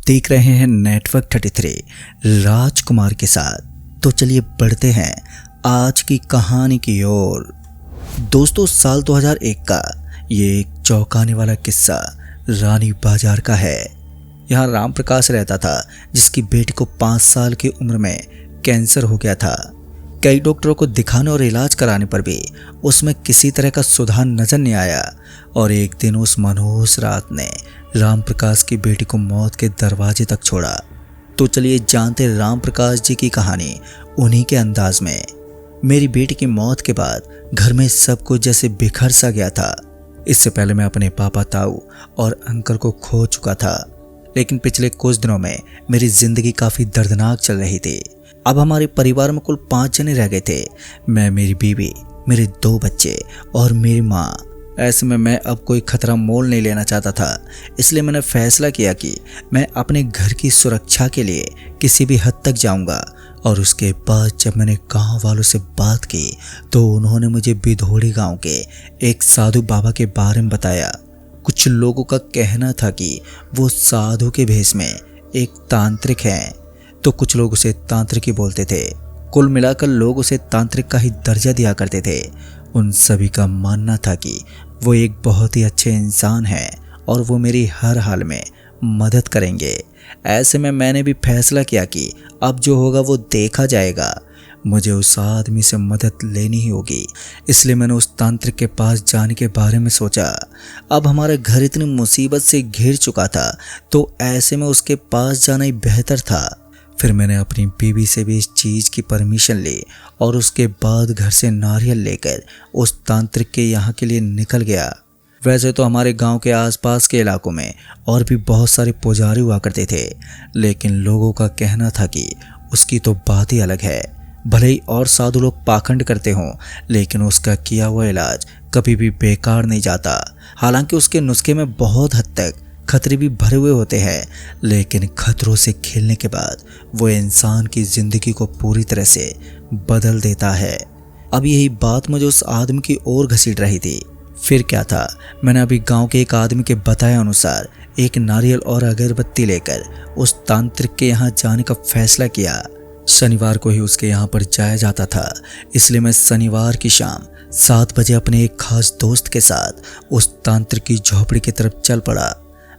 देख रहे हैं नेटवर्क 33 राजकुमार के साथ। तो चलिए बढ़ते हैं आज की कहानी की ओर। दोस्तों, साल 2001 का ये एक चौंकाने वाला किस्सा रानी बाजार का है। यहाँ राम प्रकाश रहता था जिसकी बेटी को 5 साल की उम्र में कैंसर हो गया था। कई डॉक्टरों को दिखाने और इलाज कराने पर भी उसमें किसी तरह का सुधार नजर नहीं आया और एक दिन उस मनहूस रात ने राम प्रकाश की बेटी को मौत के दरवाजे तक छोड़ा। तो चलिए जानते राम प्रकाश जी की कहानी उन्हीं के अंदाज में। मेरी बेटी की मौत के बाद घर में सब कुछ जैसे बिखर सा गया था। इससे पहले मैं अपने पापा ताऊ और अंकल को खो चुका था, लेकिन पिछले कुछ दिनों में मेरी जिंदगी काफ़ी दर्दनाक चल रही थी। अब हमारे परिवार में कुल 5 जने रह गए थे, मैं, मेरी बीवी, मेरे 2 बच्चे और मेरी माँ। ऐसे में मैं अब कोई खतरा मोल नहीं लेना चाहता था, इसलिए मैंने फैसला किया कि मैं अपने घर की सुरक्षा के लिए किसी भी हद तक जाऊंगा। और उसके बाद जब मैंने गांव वालों से बात की तो उन्होंने मुझे बिधोड़ी गांव के एक साधु बाबा के बारे में बताया। कुछ लोगों का कहना था कि वो साधु के भेष में एक तांत्रिक हैं, तो कुछ लोग उसे तांत्रिक ही बोलते थे। कुल मिलाकर लोग उसे तांत्रिक का ही दर्जा दिया करते थे। उन सभी का मानना था कि वो एक बहुत ही अच्छे इंसान हैं और वो मेरी हर हाल में मदद करेंगे। ऐसे में मैंने भी फैसला किया कि अब जो होगा वो देखा जाएगा, मुझे उस आदमी से मदद लेनी ही होगी। इसलिए मैंने उस तांत्रिक के पास जाने के बारे में सोचा। अब हमारा घर इतनी मुसीबत से घिर चुका था तो ऐसे में उसके पास जाना ही बेहतर था। फिर मैंने अपनी बीवी से भी इस चीज़ की परमिशन ली और उसके बाद घर से नारियल लेकर उस तांत्रिक के यहाँ के लिए निकल गया। वैसे तो हमारे गांव के आसपास के इलाकों में और भी बहुत सारे पुजारी हुआ करते थे, लेकिन लोगों का कहना था कि उसकी तो बात ही अलग है। भले ही और साधु लोग पाखंड करते हों, लेकिन उसका किया हुआ इलाज कभी भी बेकार नहीं जाता। हालांकि उसके नुस्खे में बहुत हद तक खतरे भी भरे हुए होते हैं, लेकिन खतरों से खेलने के बाद वो इंसान की ज़िंदगी को पूरी तरह से बदल देता है। अब यही बात मुझे उस आदमी की ओर घसीट रही थी। फिर क्या था, मैंने अभी गांव के एक आदमी के बताए अनुसार एक नारियल और अगरबत्ती लेकर उस तांत्रिक के यहाँ जाने का फैसला किया। शनिवार को ही उसके यहाँ पर जाया जाता था, इसलिए मैं शनिवार की शाम 7 बजे अपने एक खास दोस्त के साथ उस तांत्रिक की झोपड़ी की तरफ चल पड़ा।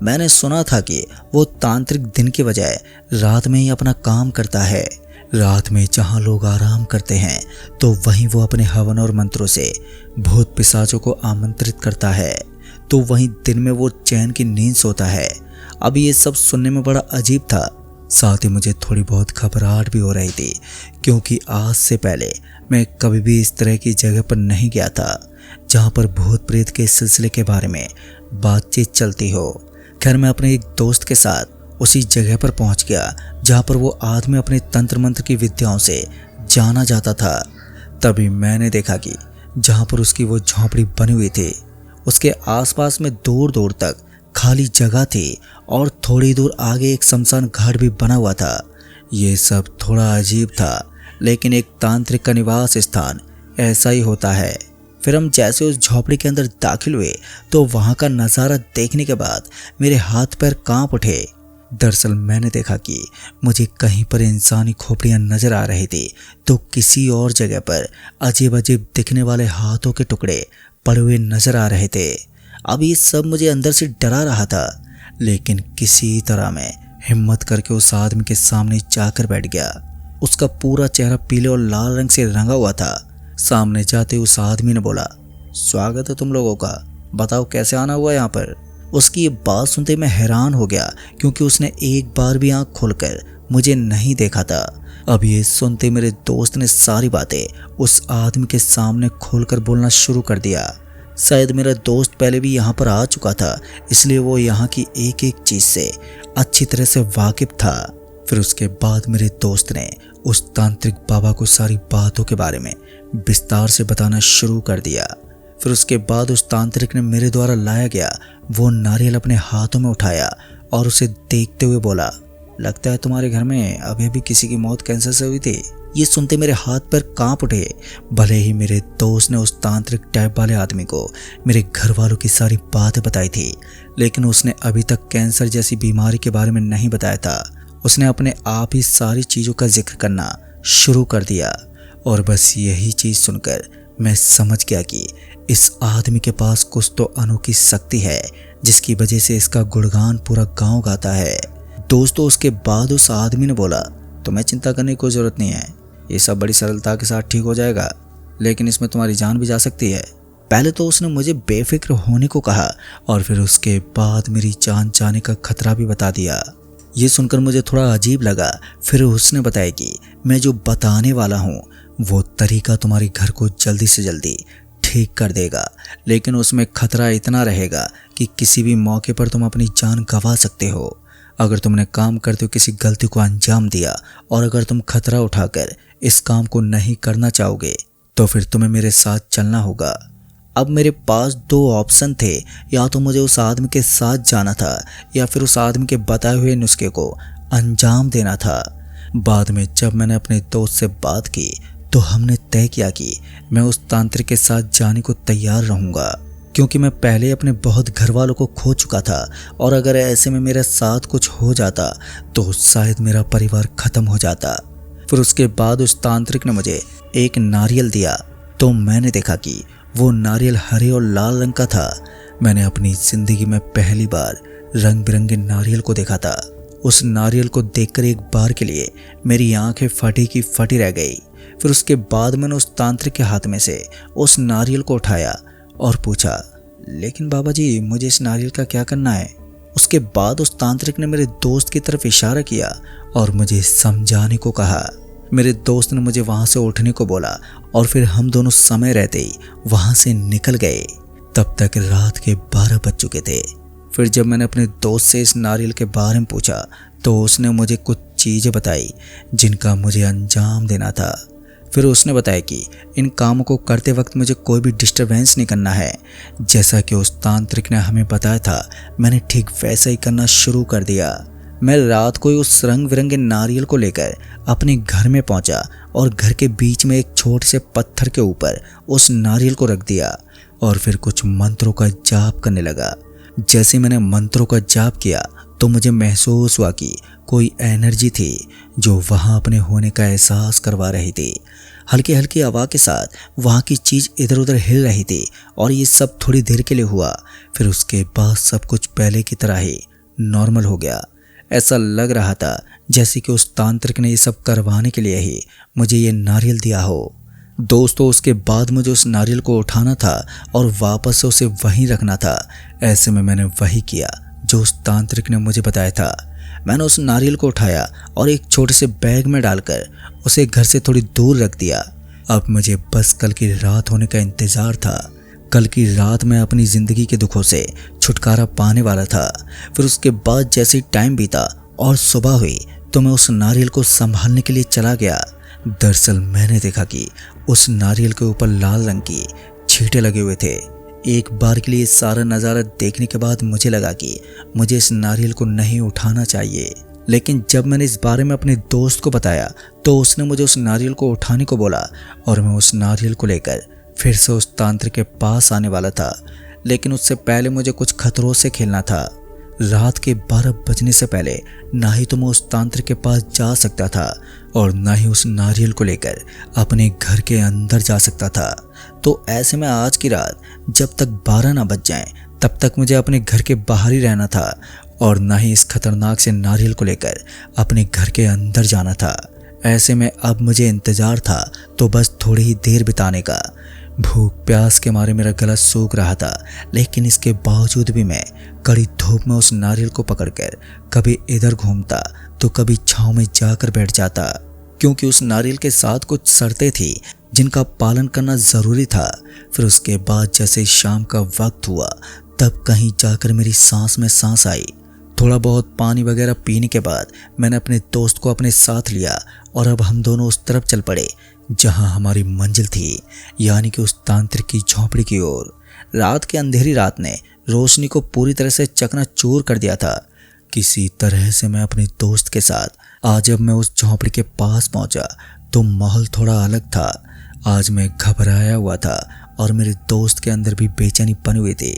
मैंने सुना था कि वो तांत्रिक दिन के बजाय रात में ही अपना काम करता है। रात में जहाँ लोग आराम करते हैं तो वहीं वो अपने हवन और मंत्रों से भूत पिशाचों को आमंत्रित करता है, तो वहीं दिन में वो चैन की नींद सोता है। अब ये सब सुनने में बड़ा अजीब था, साथ ही मुझे थोड़ी बहुत घबराहट भी हो रही थी, क्योंकि आज से पहले मैं कभी भी इस तरह की जगह पर नहीं गया था जहाँ पर भूत प्रेत के सिलसिले के बारे में बातचीत चलती हो। खैर, मैं अपने एक दोस्त के साथ उसी जगह पर पहुंच गया जहां पर वो आदमी अपने तंत्र मंत्र की विद्याओं से जाना जाता था। तभी मैंने देखा कि जहां पर उसकी वो झोंपड़ी बनी हुई थी उसके आसपास में दूर दूर तक खाली जगह थी और थोड़ी दूर आगे एक शमशान घाट भी बना हुआ था। ये सब थोड़ा अजीब था, लेकिन एक तांत्रिक का निवास स्थान ऐसा ही होता है। फिर हम जैसे उस झोपड़ी के अंदर दाखिल हुए तो वहाँ का नज़ारा देखने के बाद मेरे हाथ पैर कांप उठे। दरअसल मैंने देखा कि मुझे कहीं पर इंसानी खोपड़ियाँ नजर आ रही थी, तो किसी और जगह पर अजीब अजीब दिखने वाले हाथों के टुकड़े पड़े हुए नजर आ रहे थे। अब ये सब मुझे अंदर से डरा रहा था, लेकिन किसी तरह मैं हिम्मत करके उस आदमी के सामने जाकर बैठ गया। उसका पूरा चेहरा पीले और लाल रंग से रंगा हुआ था। सामने जाते उस आदमी ने बोला, स्वागत है तुम लोगों का, बताओ कैसे आना हुआ यहाँ पर। उसकी ये बात सुनते मैं हैरान हो गया, क्योंकि उसने एक बार भी आंख खोलकर मुझे नहीं देखा था। अब ये सुनते मेरे दोस्त ने सारी बातें उस आदमी के सामने खोलकर बोलना शुरू कर दिया। शायद मेरा दोस्त पहले भी यहाँ पर आ चुका था, इसलिए वो यहाँ की एक एक चीज़ से अच्छी तरह से वाकिफ था। फिर उसके बाद मेरे दोस्त ने उस तांत्रिक बाबा को सारी बातों के बारे में विस्तार से बताना शुरू कर दिया। फिर उसके बाद उस तांत्रिक ने मेरे द्वारा लाया गया वो नारियल अपने हाथों में उठाया और उसे देखते हुए बोला, लगता है तुम्हारे घर में अभी अभी किसी की मौत कैंसर से हुई थी। ये सुनते मेरे हाथ पैर कांप उठे। भले ही मेरे दोस्त ने उस तांत्रिक टाइप वाले आदमी को मेरे घर वालों की सारी बातें बताई थी, लेकिन उसने अभी तक कैंसर जैसी बीमारी के बारे में नहीं बताया था। उसने अपने आप ही सारी चीज़ों का जिक्र करना शुरू कर दिया और बस यही चीज़ सुनकर मैं समझ गया कि इस आदमी के पास कुछ तो अनोखी शक्ति है जिसकी वजह से इसका गुणगान पूरा गांव गाता है। दोस्तों, उसके बाद उस आदमी ने बोला, तुम्हें चिंता करने की कोई ज़रूरत नहीं है, ये सब बड़ी सरलता के साथ ठीक हो जाएगा, लेकिन इसमें तुम्हारी जान भी जा सकती है। पहले तो उसने मुझे बेफिक्र होने को कहा और फिर उसके बाद मेरी जान जाने का खतरा भी बता दिया। ये सुनकर मुझे थोड़ा अजीब लगा। फिर उसने बताया कि मैं जो बताने वाला हूँ वो तरीका तुम्हारे घर को जल्दी से जल्दी ठीक कर देगा, लेकिन उसमें खतरा इतना रहेगा कि किसी भी मौके पर तुम अपनी जान गंवा सकते हो। अगर तुमने काम करते हुए किसी गलती को अंजाम दिया और अगर तुम खतरा उठाकर इस काम को नहीं करना चाहोगे तो फिर तुम्हें मेरे साथ चलना होगा। अब मेरे पास दो ऑप्शन थे, या तो मुझे उस आदमी के साथ जाना था या फिर उस आदमी के बताए हुए नुस्खे को अंजाम देना था। बाद में जब मैंने अपने दोस्त से बात की तो हमने तय किया कि मैं उस तांत्रिक के साथ जाने को तैयार रहूँगा, क्योंकि मैं पहले अपने बहुत घर वालों को खो चुका था और अगर ऐसे में मेरे साथ कुछ हो जाता तो शायद मेरा परिवार ख़त्म हो जाता। फिर उसके बाद उस तांत्रिक ने मुझे एक नारियल दिया तो मैंने देखा कि वो नारियल हरे और लाल रंग का था। मैंने अपनी ज़िंदगी में पहली बार रंग बिरंगे नारियल को देखा था। उस नारियल को देखकर एक बार के लिए मेरी आंखें फटी की फटी रह गई। फिर उसके बाद मैंने उस तांत्रिक के हाथ में से उस नारियल को उठाया और पूछा, लेकिन बाबा जी, मुझे इस नारियल का क्या करना है? उसके बाद उस तांत्रिक ने मेरे दोस्त की तरफ इशारा किया और मुझे समझाने को कहा। मेरे दोस्त ने मुझे वहाँ से उठने को बोला और फिर हम दोनों समय रहते ही वहाँ से निकल गए। तब तक रात के 12 बज चुके थे। फिर जब मैंने अपने दोस्त से इस नारियल के बारे में पूछा तो उसने मुझे कुछ चीज़ें बताई जिनका मुझे अंजाम देना था। फिर उसने बताया कि इन कामों को करते वक्त मुझे कोई भी डिस्टर्बेंस नहीं करना है। जैसा कि उस तांत्रिक ने हमें बताया था, मैंने ठीक वैसा ही करना शुरू कर दिया। मैं रात को ही उस रंग बिरंगे नारियल को लेकर अपने घर में पहुंचा और घर के बीच में एक छोटे से पत्थर के ऊपर उस नारियल को रख दिया और फिर कुछ मंत्रों का जाप करने लगा। जैसे मैंने मंत्रों का जाप किया तो मुझे महसूस हुआ कि कोई एनर्जी थी जो वहाँ अपने होने का एहसास करवा रही थी। हल्की हल्की हवा के साथ वहाँ की चीज़ इधर उधर हिल रही थी और ये सब थोड़ी देर के लिए हुआ। फिर उसके बाद सब कुछ पहले की तरह ही नॉर्मल हो गया। ऐसा लग रहा था जैसे कि उस तांत्रिक ने ये सब करवाने के लिए ही मुझे ये नारियल दिया हो। दोस्तों, उसके बाद मुझे उस नारियल को उठाना था और वापस से उसे वहीं रखना था। ऐसे में मैंने वही किया जो उस तांत्रिक ने मुझे बताया था। मैंने उस नारियल को उठाया और एक छोटे से बैग में डालकर उसे घर से थोड़ी दूर रख दिया। अब मुझे बस कल की रात होने का इंतज़ार था। कल की रात मैं अपनी ज़िंदगी के दुखों से छुटकारा पाने वाला था। फिर उसके बाद जैसे ही टाइम बीता और सुबह हुई तो मैं उस नारियल को संभालने के लिए चला गया। दरअसल मैंने देखा कि उस नारियल के ऊपर लाल रंग की छींटे लगे हुए थे। एक बार के लिए सारा नज़ारा देखने के बाद मुझे लगा कि मुझे इस नारियल को नहीं उठाना चाहिए, लेकिन जब मैंने इस बारे में अपने दोस्त को बताया तो उसने मुझे उस नारियल को उठाने को बोला और मैं उस नारियल को लेकर फिर से उस तांत्रिक के पास आने वाला था। लेकिन उससे पहले मुझे कुछ खतरों से खेलना था। रात के 12 बजने से पहले ना ही तो मैं उस तांत्रिक के पास जा सकता था और ना ही उस नारियल को लेकर अपने घर के अंदर जा सकता था। तो ऐसे में आज की रात जब तक 12 ना बज जाएं तब तक मुझे अपने घर के बाहर ही रहना था और ना ही इस खतरनाक से नारियल को लेकर अपने घर के अंदर जाना था। ऐसे में अब मुझे इंतज़ार था तो बस थोड़ी ही देर बिताने का। भूख प्यास के मारे मेरा गला सूख रहा था, लेकिन इसके बावजूद भी मैं कड़ी धूप में उस नारियल को पकड़कर कभी इधर घूमता तो कभी छांव में जाकर बैठ जाता, क्योंकि उस नारियल के साथ कुछ शर्तें थी जिनका पालन करना ज़रूरी था। फिर उसके बाद जैसे शाम का वक्त हुआ तब कहीं जाकर मेरी सांस में सांस आई। थोड़ा बहुत पानी वगैरह पीने के बाद मैंने अपने दोस्त को अपने साथ लिया और अब हम दोनों उस तरफ चल पड़े जहां हमारी मंजिल थी, यानी कि उस तांत्रिक की झोंपड़ी की ओर। रात की अंधेरी रात ने रोशनी को पूरी तरह से चकनाचूर कर दिया था। किसी तरह से मैं अपने दोस्त के साथ आज जब मैं उस झोंपड़ी के पास पहुंचा तो माहौल थोड़ा अलग था। आज मैं घबराया हुआ था और मेरे दोस्त के अंदर भी बेचैनी बनी हुई थी।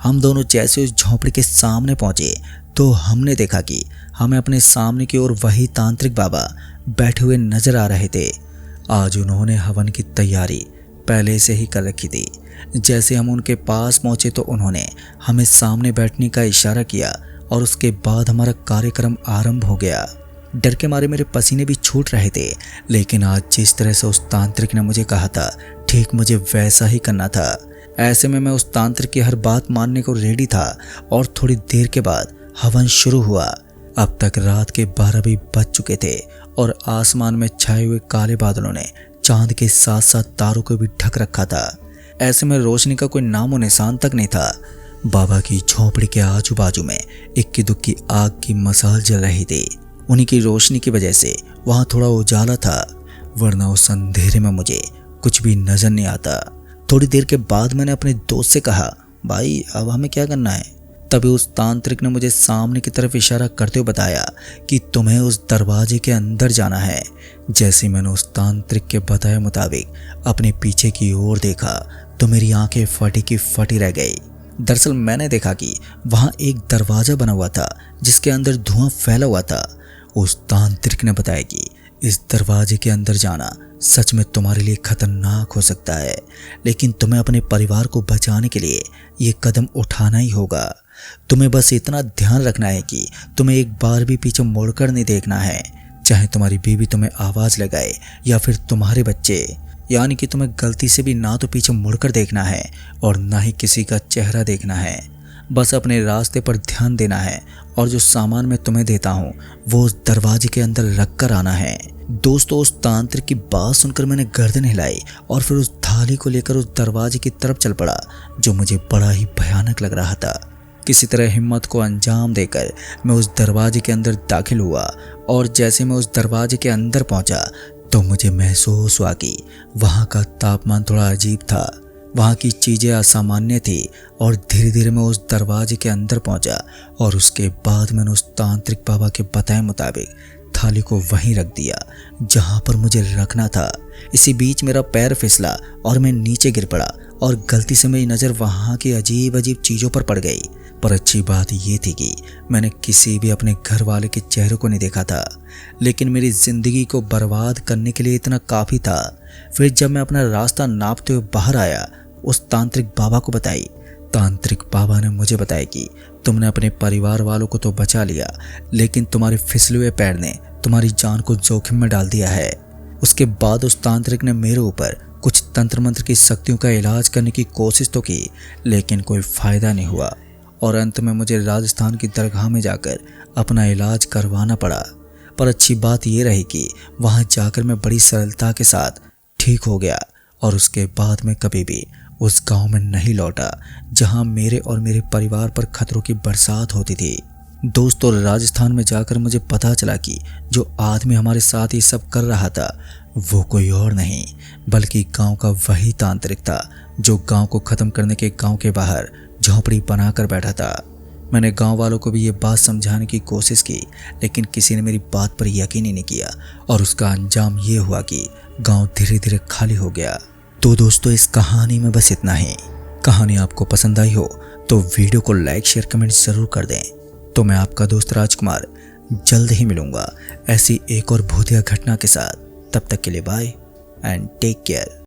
हम दोनों जैसे उस झोंपड़ी के सामने पहुंचे तो हमने देखा कि हमें अपने सामने की ओर वही तांत्रिक बाबा बैठे हुए नजर आ रहे थे। आज उन्होंने हवन की तैयारी पहले से ही कर रखी थी। जैसे हम उनके पास पहुंचे तो उन्होंने हमें सामने बैठने का इशारा किया और उसके बाद हमारा कार्यक्रम आरंभ हो गया। डर के मारे मेरे पसीने भी छूट रहे थे, लेकिन आज जिस तरह से उस तांत्रिक ने मुझे कहा था ठीक मुझे वैसा ही करना था। ऐसे में मैं उस तांत्रिक की हर बात मानने को रेडी था और थोड़ी देर के बाद हवन शुरू हुआ। अब तक रात के 12 भी बज चुके थे और आसमान में छाए हुए काले बादलों ने चांद के साथ साथ तारों को भी ढक रखा था। ऐसे में रोशनी का कोई नामो निशान तक नहीं था। बाबा की झोपड़ी के आजू बाजू में इक्की दुक्की आग की मसाल जल रही थी। उन्हीं की रोशनी की वजह से वहां थोड़ा उजाला था, वरना उस अंधेरे में मुझे कुछ भी नजर नहीं आता। थोड़ी देर के बाद मैंने अपने दोस्त से कहा, भाई अब हमें क्या करना है? तभी उस तांत्रिक ने मुझे सामने की तरफ इशारा करते हुए बताया कि तुम्हें उस दरवाजे के अंदर जाना है। जैसे मैंने उस तांत्रिक के बताए मुताबिक अपने पीछे की ओर देखा तो मेरी आंखें फटी की फटी रह गई। दरअसल मैंने देखा कि वहां एक दरवाजा बना हुआ था जिसके अंदर धुआं फैला हुआ था। उस तांत्रिक ने बताया कि इस दरवाजे के अंदर जाना सच में तुम्हारे लिए खतरनाक हो सकता है, लेकिन तुम्हें अपने परिवार को बचाने के लिए ये कदम उठाना ही होगा। तुम्हें बस इतना ध्यान रखना है कि तुम्हें एक बार भी पीछे मुड़कर नहीं देखना है, चाहे तुम्हारी बीवी तुम्हें आवाज लगाए या फिर तुम्हारे बच्चे। यानी कि तुम्हें गलती से भी ना तो पीछे मुड़कर देखना है और ना ही किसी का चेहरा देखना है। बस अपने रास्ते पर ध्यान देना है और जो सामान मैं तुम्हें देता हूँ वो उस दरवाजे के अंदर रख कर आना है। दोस्तों, उस तांत्रिक की बात सुनकर मैंने गर्दन हिलाई और फिर उस थाली को लेकर उस दरवाजे की तरफ चल पड़ा, जो मुझे बड़ा ही भयानक लग रहा था। किसी तरह हिम्मत को अंजाम देकर मैं उस दरवाजे के अंदर दाखिल हुआ और जैसे मैं उस दरवाजे के अंदर पहुंचा तो मुझे महसूस हुआ कि वहां का तापमान थोड़ा अजीब था, वहां की चीजें असामान्य थी। और धीरे धीरे मैं उस दरवाजे के अंदर पहुंचा और उसके बाद मैंने उस तांत्रिक बाबा के बताए मुताबिक थाली को वहीं रख दिया जहां पर मुझे रखना था। इसी बीच मेरा पैर फिसला और मैं नीचे गिर पड़ा और गलती से मेरी नज़र वहां की अजीब अजीब चीज़ों पर पड़ गई। पर अच्छी बात ये थी कि मैंने किसी भी अपने घर वाले के चेहरे को नहीं देखा था, लेकिन मेरी ज़िंदगी को बर्बाद करने के लिए इतना काफ़ी था। फिर जब मैं अपना रास्ता नापते हुए बाहर आया, उस तांत्रिक बाबा को बताई। तांत्रिक बाबा ने मुझे बताया कि तुमने अपने परिवार वालों को तो बचा लिया, लेकिन तुम्हारे फिसले हुए पैर ने तुम्हारी जान को जोखिम में डाल दिया है। उसके बाद उस तांत्रिक ने मेरे ऊपर कुछ तंत्र मंत्र की शक्तियों का इलाज करने की कोशिश तो की, लेकिन कोई फ़ायदा नहीं हुआ और अंत में मुझे राजस्थान की दरगाह में जाकर अपना इलाज करवाना पड़ा। पर अच्छी बात यह रही कि वहाँ जाकर मैं बड़ी सरलता के साथ ठीक हो गया और उसके बाद मैं कभी भी उस गांव में नहीं लौटा जहां मेरे और मेरे परिवार पर खतरों की बरसात होती थी। दोस्तों, राजस्थान में जाकर मुझे पता चला कि जो आदमी हमारे साथ ये सब कर रहा था वो कोई और नहीं बल्कि गांव का वही तांत्रिक था जो गांव को ख़त्म करने के गांव के बाहर झोंपड़ी बनाकर बैठा था। मैंने गांव वालों को भी ये बात समझाने की कोशिश की, लेकिन किसी ने मेरी बात पर यकीन ही नहीं किया और उसका अंजाम ये हुआ कि गांव धीरे धीरे खाली हो गया। तो दोस्तों, इस कहानी में बस इतना ही। कहानी आपको पसंद आई हो तो वीडियो को लाइक शेयर कमेंट ज़रूर कर दें। तो मैं आपका दोस्त राजकुमार जल्द ही मिलूंगा ऐसी एक और भूतिया घटना के साथ। तब तक के लिए बाय एंड टेक केयर।